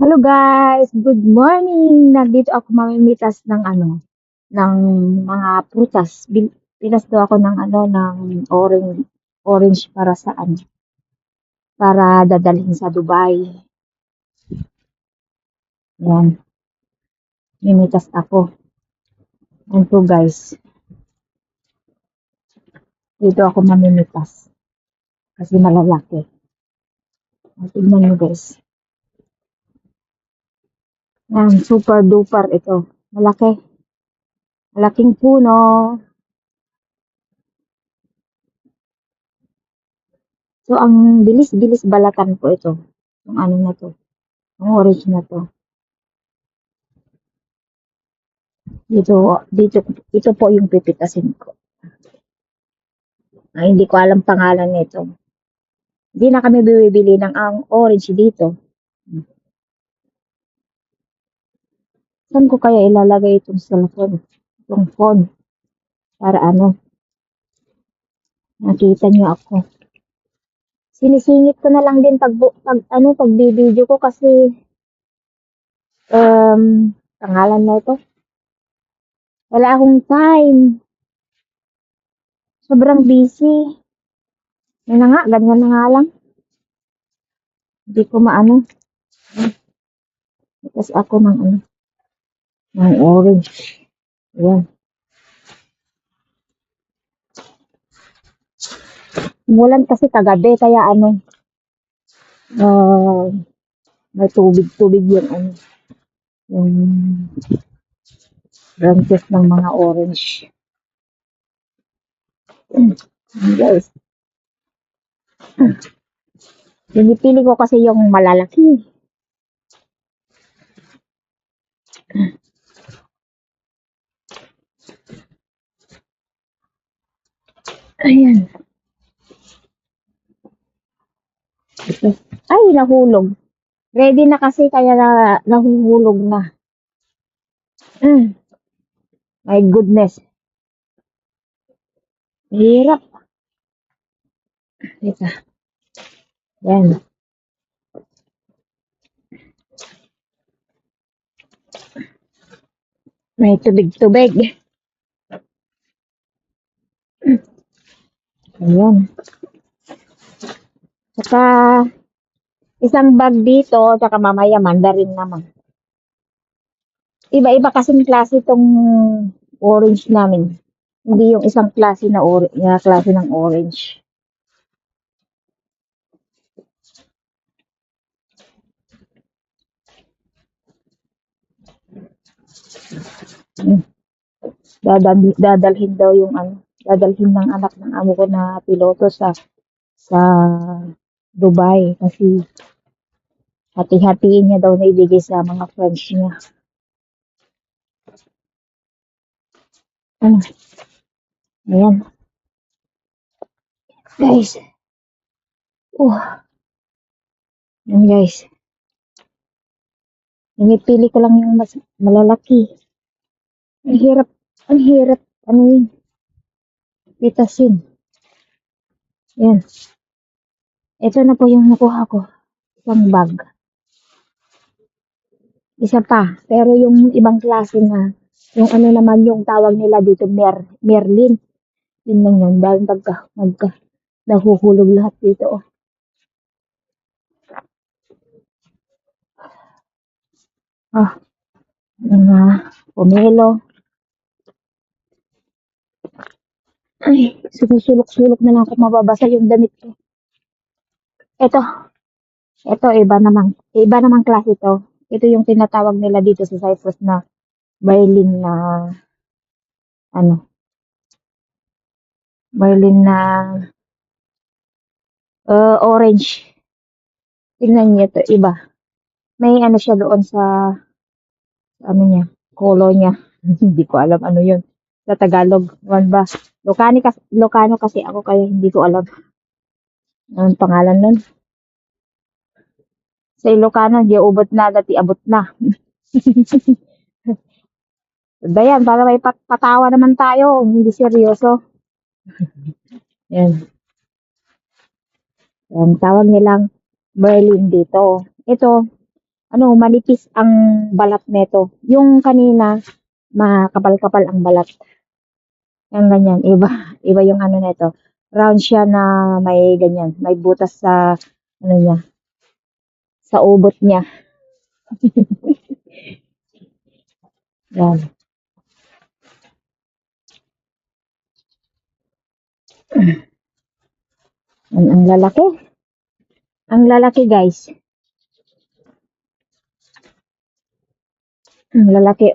Hello guys, good morning. Nandito ako mamimitas ng ng mga prutas. Pinas daw ako ng ng orange para para dadalhin sa Dubai. Yan, mimitas ako. Yan po guys, dito ako mamimitas kasi malalaki. Tignan nyo guys. Yan, super duper ito. Malaki. Malaking puno. So, ang bilis-bilis balatan ko ito. Yung ano na to. Yung orange na to. Dito, ito po yung pipitasin ko. Hindi ko alam pangalan nito. Hindi na kami bibili ng ang orange dito. Saan ko kaya ilalagay itong cellphone? Itong phone. Para nakita niyo ako. Sinisingit ko na lang din pag video ko kasi pangalan na ito. Wala akong time. Sobrang busy. Yan na nga, ganyan na nga lang. Hindi ko maano. Itas ako ng orange. Ayan. Umulan kasi kagabi, kaya ah, may tubig-tubig yung branches ng mga orange. Guys, pinipili ko kasi yung malalaki. Ayan. Ay, nahulog. Ready na kasi kaya nahuhulog na. My goodness. Hirap. Teka. Yan. May tubig-tubig. Ayan. Saka, isang bag dito, saka mamaya mandarin naman. Iba-iba kasing klase itong orange namin. Hindi yung isang klase klase ng orange. Dadalhin daw dadalhin ng anak ng amo ko na piloto sa Dubai kasi hati-hatiin niya daw na ibigay sa mga friends niya. Ayan. Guys. Yan guys. Pinipili ko lang yung mas malalaki. Ang hirap, pitasin. Yan. Ito na po yung nakuha ko. Isang bag. Isa pa. Pero yung ibang klase na, yung naman yung tawag nila dito, Merlin. Yun lang yun. Dahil nahuhulog lahat dito. Mga pomelo. Ay, sumusulok-sulok na lang kung mababasa yung damit ko. Ito, iba namang klase ito. Ito yung tinatawag nila dito sa Cyprus na violin na, ano, violin na orange. Tingnan niyo ito, iba. May siya doon niya, color niya. Hindi ko alam ano yun. Sa Tagalog, ano ba? Lokano kasi ako kaya hindi ko alam anong pangalan nun. Sa Ilocano, di ubot na, dati abot na. Dayan, para may patawa naman tayo, hindi seryoso. Yan. Yan, tawag nilang Berlin dito. Ito, manipis ang balat nito. Yung kanina, makapal-kapal ang balat. Yan ganyan, iba, iba yung nito. Round siya na may ganyan, may butas sa, niya, sa ubot niya. Yan. Yan, ang lalaki. Ang lalaki, guys. Ang lalaki.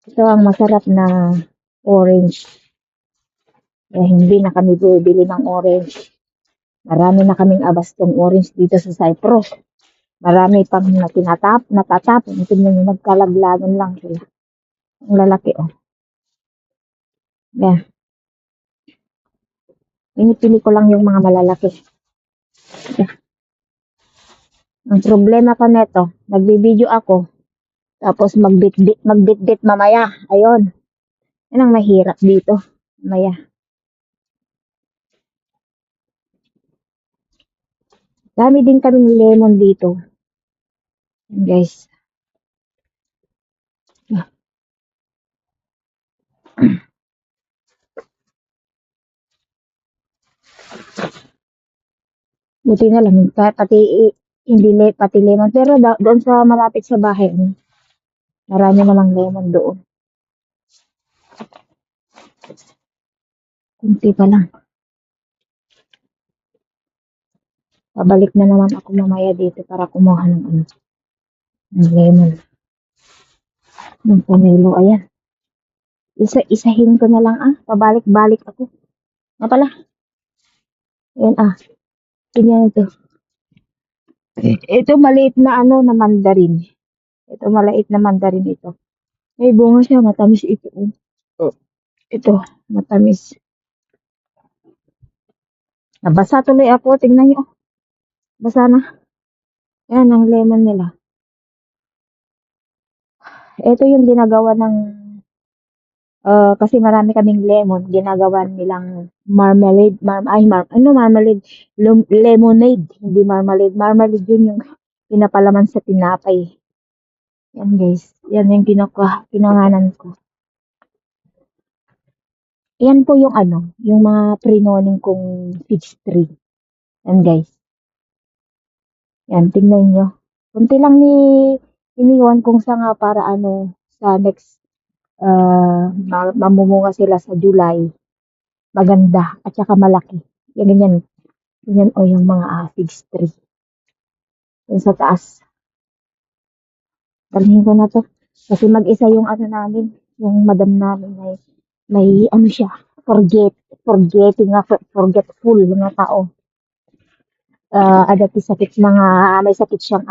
Ito ang masarap na orange. Kaya hindi na kami bibili ng orange. Marami na kaming abastong orange dito sa Cyprus. Marami pang natatapon. Tingnan nyo, nagkalaglagan lang sila. Ang lalaki, oh. Yan. Pinipili ko lang yung mga malalaki. Yan. Ang problema ko neto, nagbibideo ako, tapos magbitbit mamaya. Ayun. Yan ang mahirap dito. Mamaya. Dami din kaming lemon dito. Yan, guys. Buti na lang, pati lemon. Pero doon sa malapit sa bahay, marami namang lemon doon. Kunti pa lang. Pabalik na naman ako mamaya dito para kumuha ng lemon. Ng pomelo, ayan. Isa-isahin ko na lang, pabalik-balik ako. Nga pala. Ayan, ganyan ito. Ito maliit na na mandarin. Ito maliit na mandarin ito. May bunga siya, matamis ito. Ito, matamis. Nabasa tuloy ako, tingnan nyo. Basa na. Ayan ang lemon nila. Ito yung ginagawa ng kasi marami kaming lemon, ginagawa nilang marmalade, marmalade, lemonade, hindi marmalade. Marmalade yun yung pinapalaman sa tinapay. Yan guys, yan yung kinanganan ko. Yan po yung yung mga prinoning kong peach tree. Yan guys. Yan, tingnan nyo. Kunti lang iniwan kong sanga para sa next mamumunga sila sa July. Maganda at saka malaki. Yan, ganyan. Ganyan yung mga peach tree. Yan sa taas. Dalhin ko na to. Kasi mag-isa yung namin, yung madam namin may siya, forgetful mga tao. May sakit siyang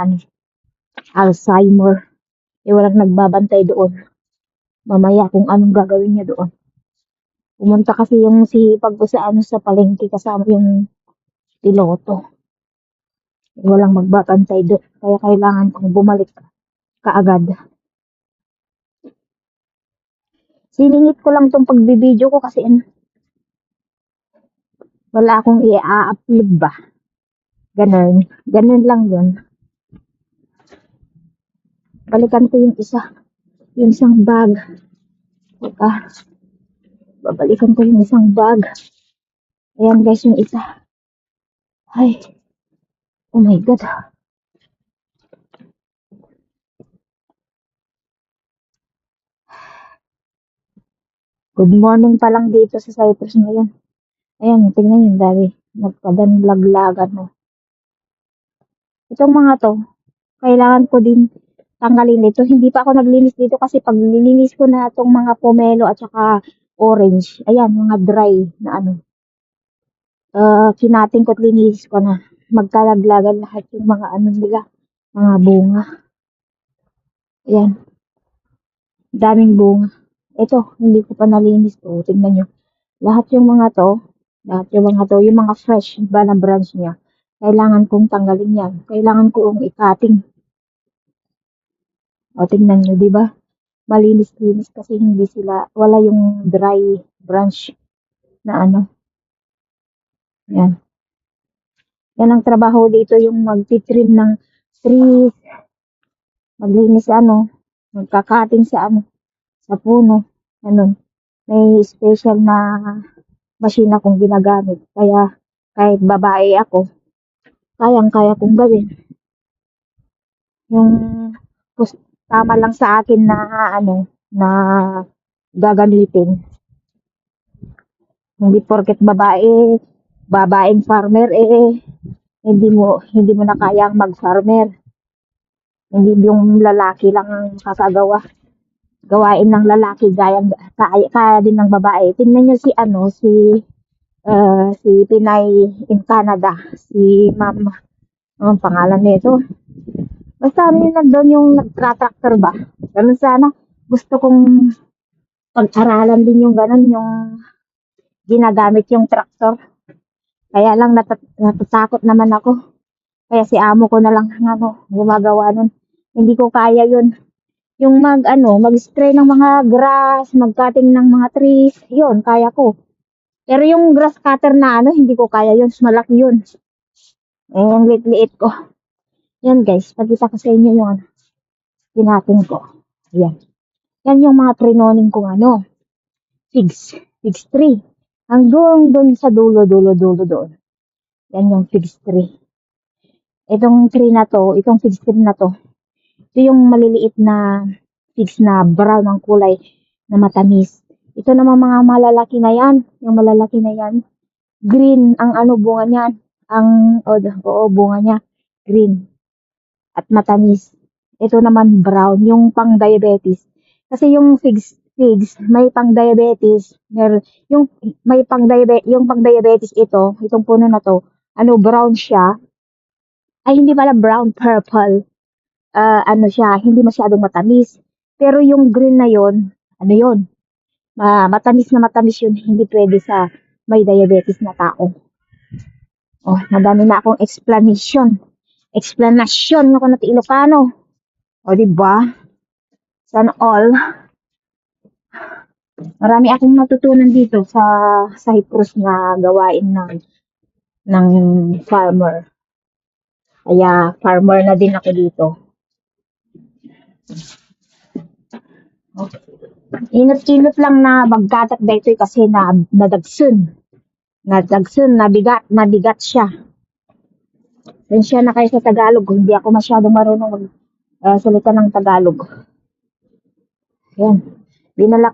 Alzheimer. Walang nagbabantay doon. Mamaya kung anong gagawin niya doon. Pumunta kasi yung sipag ko sa palengke kasama yung piloto. Walang magbabantay doon. Kaya kailangan kong bumalik kaagad. Siningit ko lang tong pagbibideo ko kasi wala akong i-upload ba. Ganun. Ganun lang yun. Balikan ko yung isang bag. Babalikan ko yung isang bag. Ayan guys, yung isa. Ay. Oh my God. Good morning pa lang dito sa Cyprus ngayon. Ayan, tingnan yung dami. Nagpadanlaglagan mo. Itong mga to, kailangan ko din tanggalin dito. Hindi pa ako naglinis dito kasi pag nilinis ko na itong mga pomelo at saka orange, ayan, mga dry na kinating ko at linis ko na. Magkalaglagan lahat yung mga nila, mga bunga. Ayan. Daming bunga. Ito, hindi ko pa nalinis to. Tingnan nyo. Lahat yung mga to, yung mga fresh ba na branch niya, kailangan kong tanggalin yan. Kailangan kong i-cutting. O, tingnan nyo, di ba? Malinis-linis kasi wala yung dry branch na Yan. Yan ang trabaho dito, yung magtitrim ng trees, maglinis sa magkakating sa sa puno, ganun. May special na machine akong ginagamit. Kaya kahit babae ako, kayang-kaya kong gawin. Yung tama lang sa akin na na gagamitin. Hindi porket babaeng farmer hindi mo na kayang mag-farmer. Hindi yung lalaki lang ang makakagawa. Gawain ng lalaki kaya din ng babae. Tingnan niyo si Pinay in Canada, si Ma'am, ang pangalan nito. Basta yun nandun yung nagtra-tractor ba? Ganun sana. Gusto kong pag-aralan din yung ganun, yung ginagamit yung traktor. Kaya lang natatakot naman ako. Kaya si amo ko na lang gumagawa nun. Hindi ko kaya yun. Yung mag-spray ng mga grass, mag-cutting ng mga trees, yun, kaya ko. Pero yung grass cutter na hindi ko kaya yun. Malaki yun. Yung liit-liit ko. Yan guys, pagkita ko sa inyo yung tinating ko. Ayan. Yan yung mga trinoning kong figs tree. Hanggang doon sa dulo doon. Yan yung figs tree. Itong figs tree na to, ito yung maliliit na figs na brown ang kulay na matamis. Ito naman mga malalaki na yan. Yung malalaki na yan, green ang bunga niyan. Bunga niya, green. At matamis. Ito naman brown, yung pang diabetes. Kasi yung figs may pang diabetes, yung pang diabetes itong puno na to, brown siya. Ay hindi pala brown, purple. Siya, hindi masyadong matamis. Pero yung green na yon, yun? Matamis yun, hindi pwede sa may diabetes na tao. Oh, madami na akong explanation ako na Ilocano. O, diba? Sana all. Marami akong natutunan dito sa Cyprus na gawain ng farmer. Kaya farmer na din ako dito. Oh. Inot-inot lang na magkatak dito kasi nadagsun, mabigat siya. Sensya na kayo sa Tagalog, hindi ako masyadong marunong salita ng Tagalog. Yan.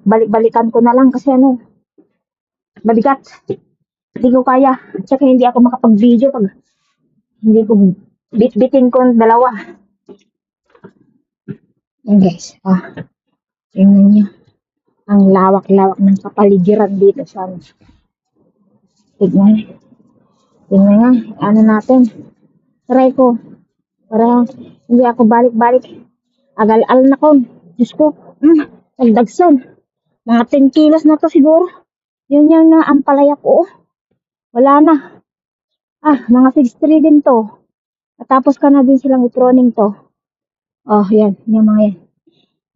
Balik-balikan ko na lang kasi mabigat. Hindi ko kaya. At saka hindi ako makapag-video pag hindi ko bit-bitin ko dalawa. Yan guys. Tingnan nyo. Ang lawak-lawak ng kapaligiran dito sa Tignan nga. Natin. Try ko. Para hindi ako balik-balik. Agal-al na ko. Diyos ko. Nagdagson. Mga 10 kilos na to siguro. Yun yung ampalaya ko. Wala na. Mga 6'3" din to. Natapos ka na din silang i-proning to. Oh, yan. Yung mga yan.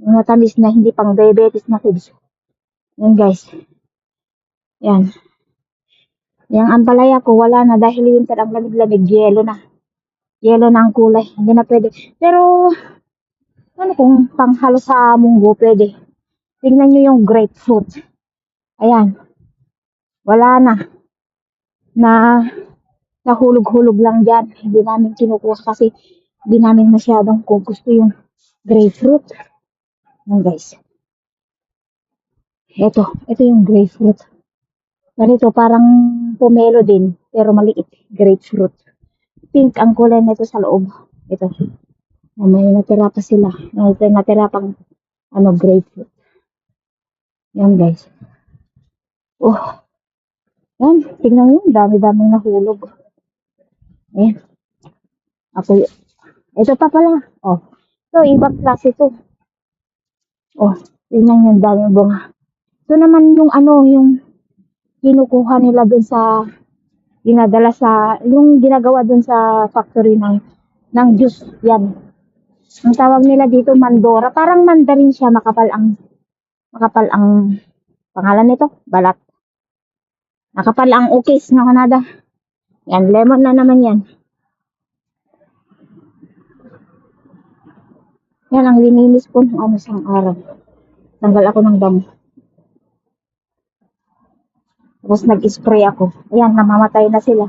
Mga tamis na hindi pang diabetes na figs. Yan guys. Yan. Yung ampalaya ko wala na dahil yun ang lamig-lamig. Yelo na. Yelo na ang kulay. Hindi na pwede. Pero, kung panghalo sa munggo, pwede. Tingnan nyo yung grapefruit. Ayan. Wala na. Nahulog-hulog lang dyan. Hindi namin kinukuha kasi hindi namin masyadong kung gusto yung grapefruit. Yan guys. Ito yung grapefruit. Ganito, parang pomelo din, pero maliit. Grapefruit. Pink ang kulay nito sa loob. Ito. May natira pa sila. May natira pang grapefruit. Yan guys. Oh. Yan. Tingnan nyo. Dami-daming nahulog. Ayan. Ito pa pala. Oh. Ito, ibang klase ito. Oh. Tingnan yung daming bunga. Ito naman yung yung kinukuha nila dun sa yung ginagawa dun sa factory ng juice. Yan. Ang tawag nila dito mandora. Parang mandarin siya, makapal ang pangalan nito, balat. Makapal ang ukis ng Canada. Yan, lemon na naman yan. Yan ang lininis ko ng ano isang araw. Tanggal ako ng damo. Tapos nag-spray ako. Ayan, namamatay na sila.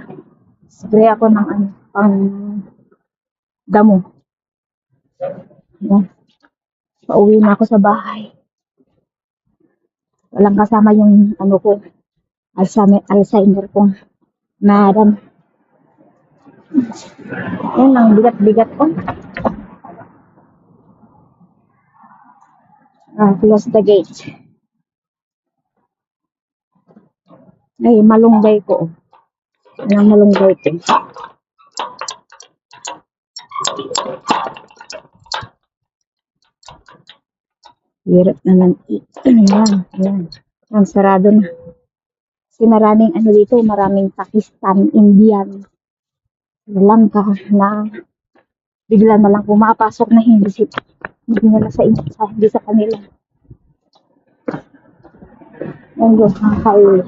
Spray ako ng ano, pang damo. Ayan. Pauwi na ako sa bahay. Walang kasama yung ano ko, Alzheimer kong madam. Yan, ang bigat-bigat ko. Close the gate. Ay, malunggay ko. Yan ang malunggay ko. Hirap naman. Ayan, ayan. Ang sarado na. Kasi maraming ano dito, maraming Pakistan, Indian, Sri Lanka na bigla na lang pumapasok na hindi nila hindi sa kanila. Yan doon, ang highway.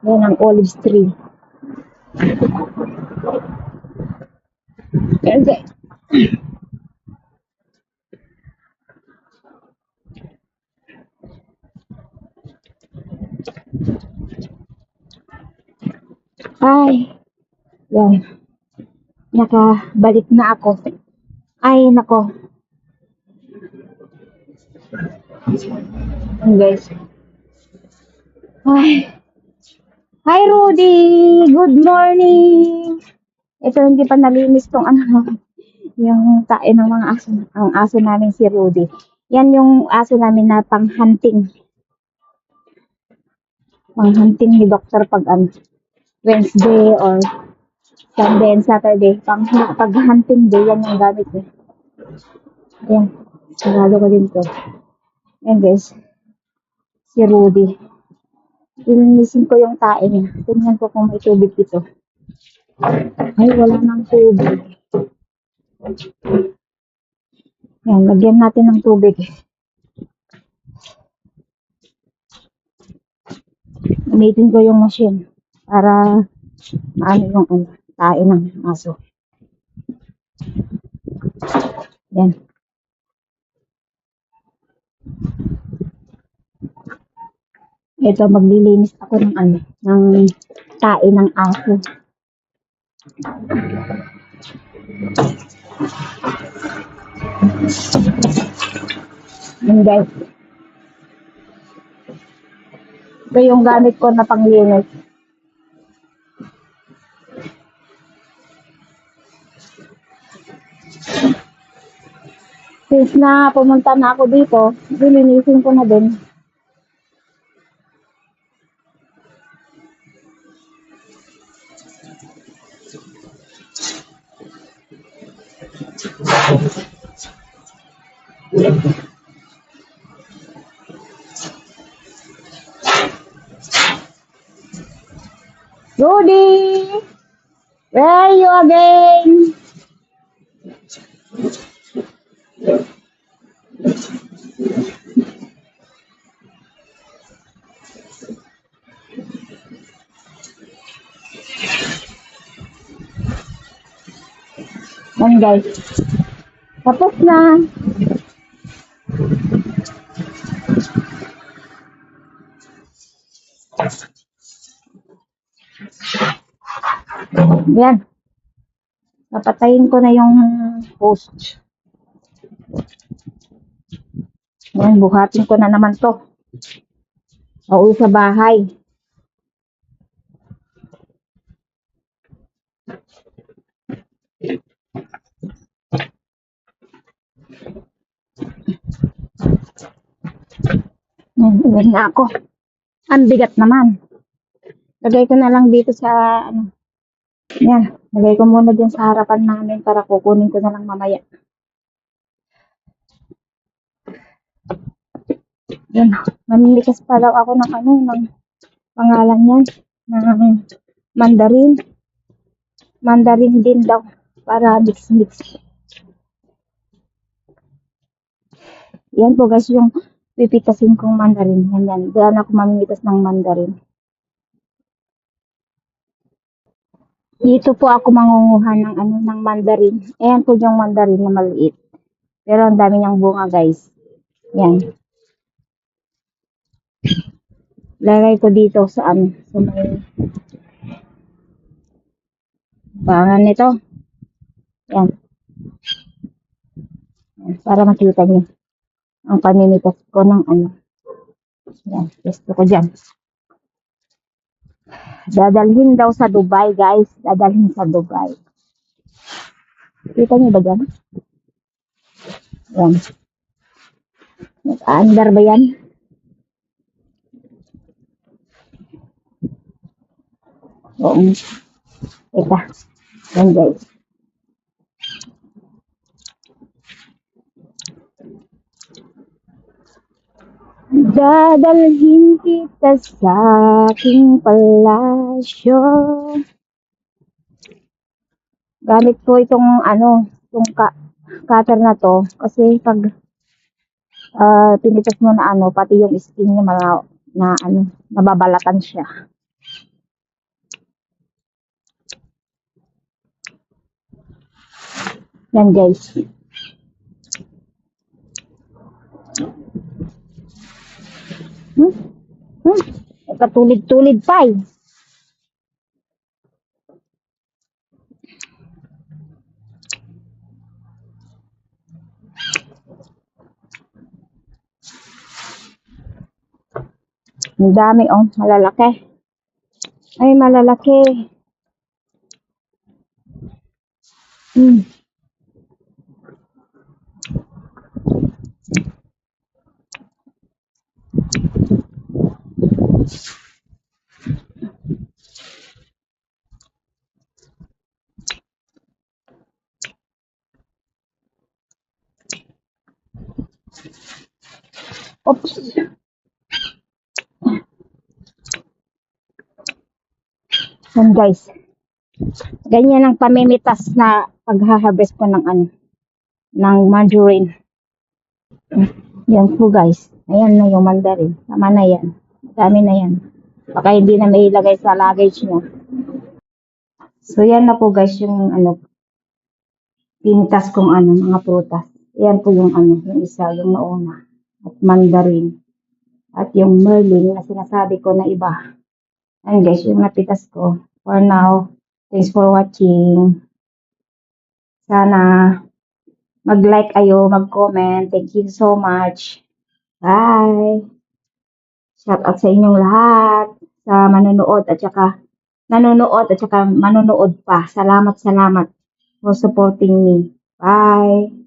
Yan ang olive tree. Okay. Ay, yan. Nakabalik na ako. Ay, nako. Yan guys. Ay. Hi Rudy! Good morning! Ito hindi pa nalinis tong ano, yung tae ng mga aso. Ang aso namin si Rudy. Yan yung aso namin na pang-hunting. Pang-hunting ni Doctor pag ano, Wednesday or Sunday and Saturday. Pag-hunting day, yan yung gamit eh. Ayan. Sarado ko din to. Ayan guys. Si Rudy. Ilinisin ko yung tae niya. Tingnan ko kung may tubig dito. Ay, wala nang tubig. Yan, lagyan natin ng tubig. Gamitin ko yung machine para maano yung ano, tae ng aso. Yan. Ito, maglilinis ako ng ano, ng tae ng aso. Yan guys. Ito yung gamit ko na panglinis. Since na pumunta na ako dito, lilinisin ko na din. Rudy! Where are you again? Yan guys. Tapos na. Yan. Napatayin ko na yung post. Yan, buhatin ko na naman to. Pauwi sa bahay. Yan na ako. Ang bigat naman. Lagay ko na lang dito sa ano. Yan, lagay ko muna dyan sa harapan namin para kukunin ko na lang mamaya. Yan, mamilikas pa daw ako ng ano, ng pangalan niyan, ng mandarin. Mandarin din daw, para mix-mix. Yan po guys, yung pipitasin kong mandarin. Yan. Diyan ako mamimitas ng mandarin. Dito po ako mangunguha ng ano ng mandarin. Ayan po yung mandarin na maliit. Pero ang dami niyang bunga, guys. Yan. Lagay ko dito sa sa may pangan nito. Yan. Yan. Para makita niyo ang pamimitas ko ng Yan. Gusto ko dyan. Dadalhin daw sa Dubai, guys. Dadalhin sa Dubai. Kita niyo ba dyan? Yan. Nag-aandar ba yan? Oo. Teka. Yan, guys. Dadalhin kita sa aking palasyo. Gamit ko itong itong cutter na to kasi pag pinitas mo na pati yung skin niya nababalatan siya. Yan, guys. Katulid-tulid pa eh. Ang dami malalaki. Ay, malalaki. Oops. Yan, guys. Ganyan ang pamimitas na pagha-harvest ko ng mandarin. Yan po, guys. Ayan na yung mandarin. Tama na yan. Dami na yan. Baka hindi na may ilagay sa luggage niya. So, yan na po, guys, yung pinitas kong mga prutas. Yan po yung yung isa, yung nauna. At mandarin. At yung merlin na sinasabi ko na iba. Ayan, guys, yung napitas ko. For now, thanks for watching. Sana mag-like kayo, mag-comment. Thank you so much. Bye! Shout out sa inyong lahat sa nanonood at saka manonood pa. Salamat for supporting me. Bye!